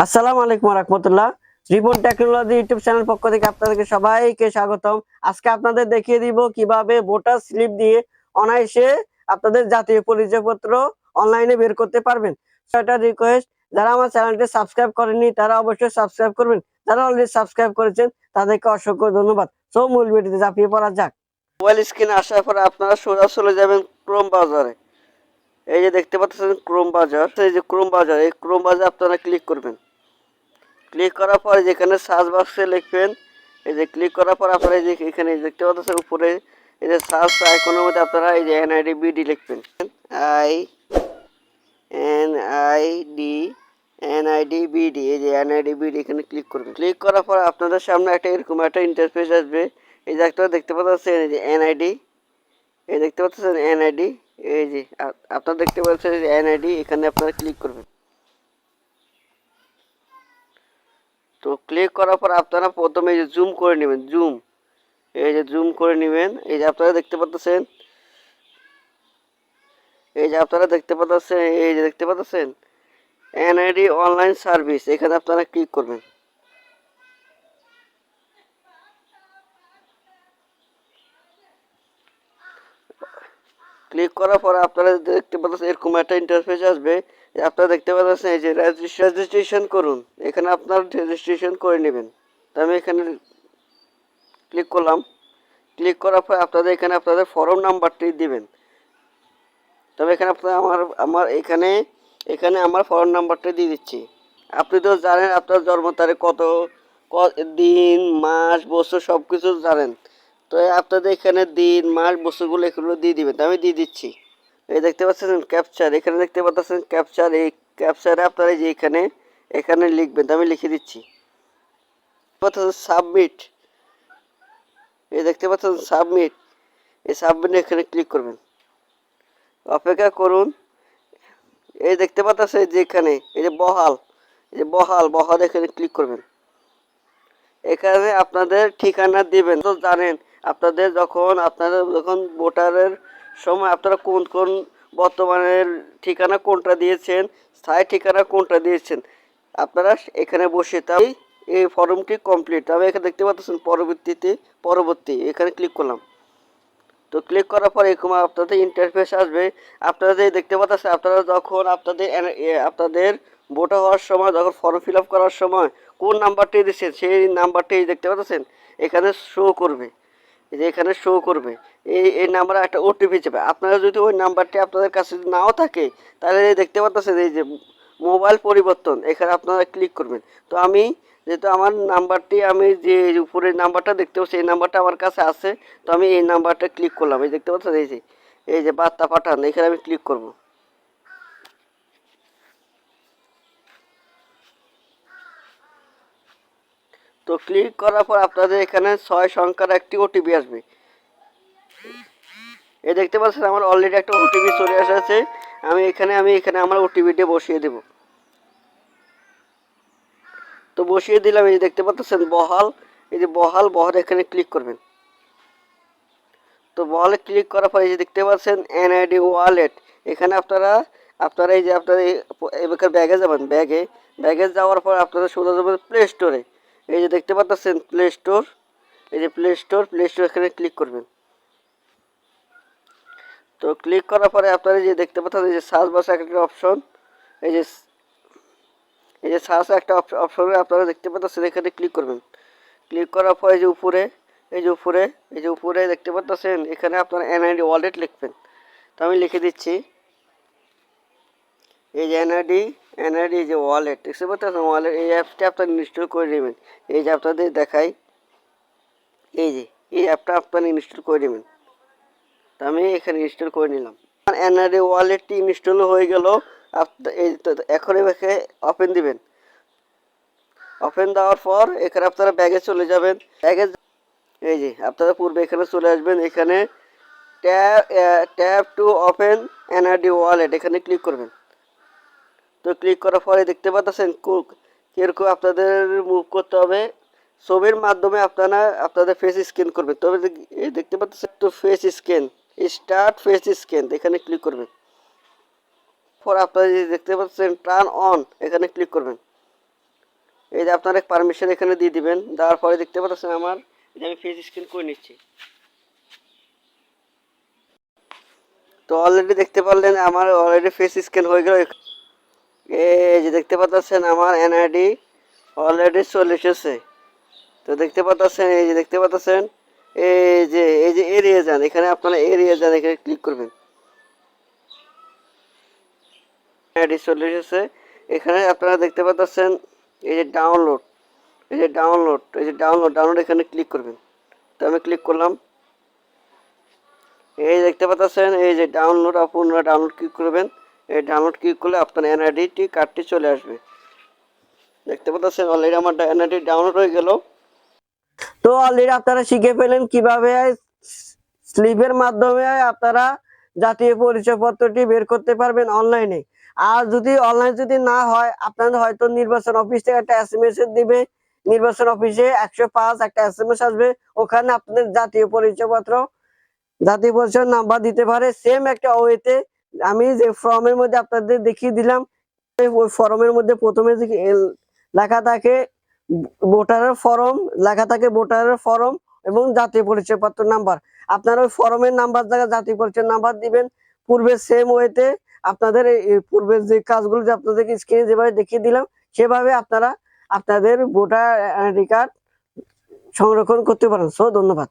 আসসালামু আলাইকুম রাহমাতুল্লাহ। রিপন টেকনোলজি ইউটিউব চ্যানেল পক্ষ থেকে আপনাদেরকে সবাইকে স্বাগতম। আজকে আপনাদের দেখিয়ে দিব কিভাবে ভোটার স্লিপ দিয়ে অনায়াসে আপনাদের জাতীয় পরিচয়পত্র অনলাইনে বের করতে পারবেন। সেটা রিকোয়েস্ট, যারা আমার চ্যানেলটি সাবস্ক্রাইব করেননি তারা অবশ্যই সাবস্ক্রাইব করবেন। যারা অলরেডি সাবস্ক্রাইব করেছেন তাদেরকে অসংখ্য ধন্যবাদ। সো মূল ভিডিওতে ঝাঁপিয়ে পড়া যাক। মোবাইল স্ক্রিনে আসার পরে আপনারা সোজা চলে যাবেন ক্রোম ব্রাউজারে। এই যে দেখতে পাচ্ছেন ক্রোম ব্রাউজার, এই যে ক্রোম ব্রাউজার, এই ক্রোম ব্রাউজারে আপনারা ক্লিক করবেন। ক্লিক করার পর যেখানে সার্চ বক্সে লিখবেন, এই যে ক্লিক করার পর আপনারা এই যে এখানে দেখতে পাচ্ছেন উপরে এই যে সার্চ আইকনের মধ্যে আপনারা এই যে এনআইডি বিডি লিখবেন। I N I D NID BD, এই যে এনআইডি বিডি এখানে ক্লিক করবেন। ক্লিক করার পর আপনাদের সামনে একটা এরকম একটা ইন্টারফেস আসবে। এই যে একটা দেখতে পাচ্ছেন এই যে এনআইডি, এই দেখতে পাচ্ছেন এনআইডি, এই যে আপনারা দেখতে পাচ্ছেন এনআইডি, এখানে আপনারা ক্লিক করবেন। তো ক্লিক করার পর আপনারা প্রথমে এই যে জুম করে নেবেন, জুম, এই যে জুম করে নেবেন। এই যে আপনারা দেখতে পাচ্ছেন, এই যে আপনারা দেখতে পাচ্ছেন, এই যে দেখতে পাচ্ছেন এনআইডি অনলাইন সার্ভিস, এখানে আপনারা ক্লিক করবেন। ক্লিক করার পর আপনারা দেখতে পাচ্ছেন এরকম একটা ইন্টারফেস আসবে। আপনারা দেখতে পাচ্ছেন এই যে রেজিস্ট্রেশন করুন, এখানে আপনার রেজিস্ট্রেশন করে নেবেন। তো আমি এখানে ক্লিক করলাম। ক্লিক করার পর আপনাদের এখানে আপনাদের ফর্ম নাম্বারটি দিবেন। তবে এখানে আপনার আমার এখানে এখানে আমার ফর্ম নাম্বারটা দিয়ে দিচ্ছি। আপনি তো জানেন আপনার জন্ম তারিখ কত, দিন, মাস, বছর সব কিছু জানেন। তো আপনাদের এখানে দিন, মাস, বছরগুলো এগুলো দিয়ে দিবেন। তো আমি দিয়ে দিচ্ছি। এই দেখতে পাচ্ছেন ক্যাপচার, এখানে দেখতে পাচ্ছেন ক্যাপচার, এই ক্যাপচারে আপনারা যে এখানে এখানে লিখবেন। তো আমি লিখে দিচ্ছি। সাবমিট, এই দেখতে পাচ্ছেন সাবমিট, এই সাবমিট এখানে ক্লিক করবেন। অপেক্ষা করুন। এই দেখতে পাচ্ছেন যে এখানে এই যে বহাল, এই যে বহাল এখানে ক্লিক করবেন। এখানে আপনাদের ঠিকানা দিবেন। তো জানেন আপনাদের যখন ভোটারের সময় আপনারা কোন কোন বর্তমানের ঠিকানা কোনটা দিয়েছেন, স্থায়ী ঠিকানা কোনটা দিয়েছেন, আপনারা এখানে বসে তাই এই ফর্মটি কমপ্লিট। আমি এখানে দেখতে পাচ্ছেন পরবর্তী এখানে ক্লিক করলাম। তো ক্লিক করার পর এরকম আপনাদের ইন্টারফেস আসবে। আপনারা যে দেখতে পাচ্ছেন আপনারা যখন আপনাদের ভোটার হওয়ার সময়, যখন ফর্ম ফিল আপ করার সময় কোন নাম্বারটি দিচ্ছেন সেই নাম্বারটি দেখতে পাচ্ছেন এখানে শো করবে। এই যে এখানে শো করবে, এই নাম্বারে একটা ওটিপি যাবে। আপনারা যদি ওই নাম্বারটি আপনাদের কাছে নাও থাকে তাহলে দেখতে পাচ্ছেন এই যে মোবাইল পরিবর্তন, এখানে আপনারা ক্লিক করবেন। তো আমি যেহেতু আমার নাম্বারটি, আমি যে উপরের নাম্বারটা দেখতে পাচ্ছি এই নাম্বারটা আমার কাছে আছে, তো আমি এই নাম্বারটা ক্লিক করলাম। এই দেখতে পাচ্ছেন এই যে বার্তা পাঠান, এখানে আমি ক্লিক করব। তো ক্লিক করার পর আপনাদের এখানে 6 সংখ্যার একটি ওটিপি আসবে। এই দেখতে পাচ্ছেন আমার অলরেডি একটা ওটিপি চলে এসেছে। আমি এখানে আমার ওটিপিটি বসিয়ে দেব। তো বসিয়ে দিলাম। এই যে দেখতে পাচ্ছেন বহাল, এই যে বহাল এখানে ক্লিক করবেন। তো বহালে ক্লিক করার পরে এই যে দেখতে পাচ্ছেন এনআইডি ওয়ালেট, এখানে আপনারা এই যে আপনারা এবার ব্যাগে যাবেন। ব্যাগে যাওয়ার পর আপনারা সোজা যাবেন প্লে স্টোরে। এই যে দেখতে পাচ্ছেন প্লে স্টোর, এই যে প্লে স্টোর এখানে ক্লিক করবেন। তো ক্লিক করার পরে আপনারা যে দেখতে পাচ্ছেন এই যে সার্চ বক্সে একটা অপশন, এই যে সার্চ একটা অপশনে আপনারা দেখতে পাচ্ছেন এখানে ক্লিক করবেন। ক্লিক করার পরে এই যে উপরে দেখতে পাচ্ছেন এখানে আপনার এনআইডি ওয়ালেট লিখবেন। তো আমি লিখে দিচ্ছি। এই যে এনআইডি যে ওয়ালেট দেখতে পাচ্ছেন, ওয়ালেট এই অ্যাপটা আপনারা ইনস্টল করে নেবেন। এই যে আপনাদের দেখাই, এই অ্যাপটা আপনারা ইনস্টল করে নেবেন। তো আমি এখানে ইনস্টল করে নিলাম। এনআইডি ওয়ালেটটি ইনস্টল হয়ে গেল। এখন এটাকে ওপেন দিবেন। ওপেন দেওয়ার পর এখানে আপনারা ব্যাগে চলে যাবেন। এই যে আপনারা পূর্বে এখানে চলে আসবেন। এখানে tap to open NID wallet, এখানে ক্লিক করবেন। তো ক্লিক করার পরে দেখতে পাচ্ছেন কিরকম আপনাদের মুভ করতে হবে। ছবির মাধ্যমে আপনারা আপনাদের ফেস স্ক্যান করবেন। তবে এই দেখতে পাচ্ছেন তো face scan, start face scan, এখানে ক্লিক করবেন। পর আপনারা যে দেখতে পাচ্ছেন টার্ন অন, এখানে ক্লিক করবেন। এই যে আপনার পারমিশন এখানে দিয়ে দিবেন। দেওয়ার পরে দেখতে পাচ্ছেন আমার এই যে আমি ফেস স্ক্যান করে নিচ্ছি। তো অলরেডি দেখতে পারলেন আমার অলরেডি ফেস স্ক্যান হয়ে গেল। এই যে দেখতে পাচ্ছেন আমার এনআইডি অলরেডি চলে এসেছে। তো দেখতে পাচ্ছেন এই যে দেখতে পাচ্ছেন এই যে এড়িয়ে যান, এখানে আপনারা এড়িয়ে যান, এখানে ক্লিক করবেন। এনআইডি চলে এসেছে। এখানে আপনারা দেখতে পাচ্ছেন এই যে ডাউনলোড, ডাউনলোড এখানে ক্লিক করবেন। তো আমি ক্লিক করলাম। এই দেখতে পাচ্ছেন এই যে ডাউনলোড, আপনারা ডাউনলোড ক্লিক করবেন। এই ডাউনলোড ক্লিক করলে আপনার এনআইডি কার্ডটি চলে আসবে। দেখতে পাচ্ছেন অলরেডি আমার এনআইডি ডাউনলোড হয়ে গেল। তো অলরেডি আপনারা শিখে ফেলেন কিভাবে স্লিপের মাধ্যমে আপনারা জাতীয় পরিচয়পত্রটি বের করতে পারবেন অনলাইনে। আর যদি অনলাইন যদি না হয়, আপনাদের হয়তো নির্বাচন অফিস থেকে একটা এসএমএস দিবে, নির্বাচন অফিসে 105 একটা এসএমএস আসবে, ওখানে আপনাদের জাতীয় পরিচয় নাম্বার দিতে পারে। সেম একটা ওয়েতে আমি যে ফর্মের মধ্যে আপনাদের দেখিয়ে দিলাম, ওই ফর্মের মধ্যে প্রথমে লেখা থাকে ভোটারের ফর্ম এবং জাতীয় পরিচয়পত্র নাম্বার। আপনারা ওই ফর্মের নাম্বার জায়গায় জাতীয় পরিচয় নাম্বার দিবেন। পূর্বে সেম ওয়েতে আপনাদের এই পূর্বের যে কাজগুলো যে আপনাদেরকে স্ক্রিনে যেভাবে দেখিয়ে দিলাম, সেভাবে আপনারা আপনাদের ভোটার আইডি কার্ড সংরক্ষণ করতে পারেন। ধন্যবাদ।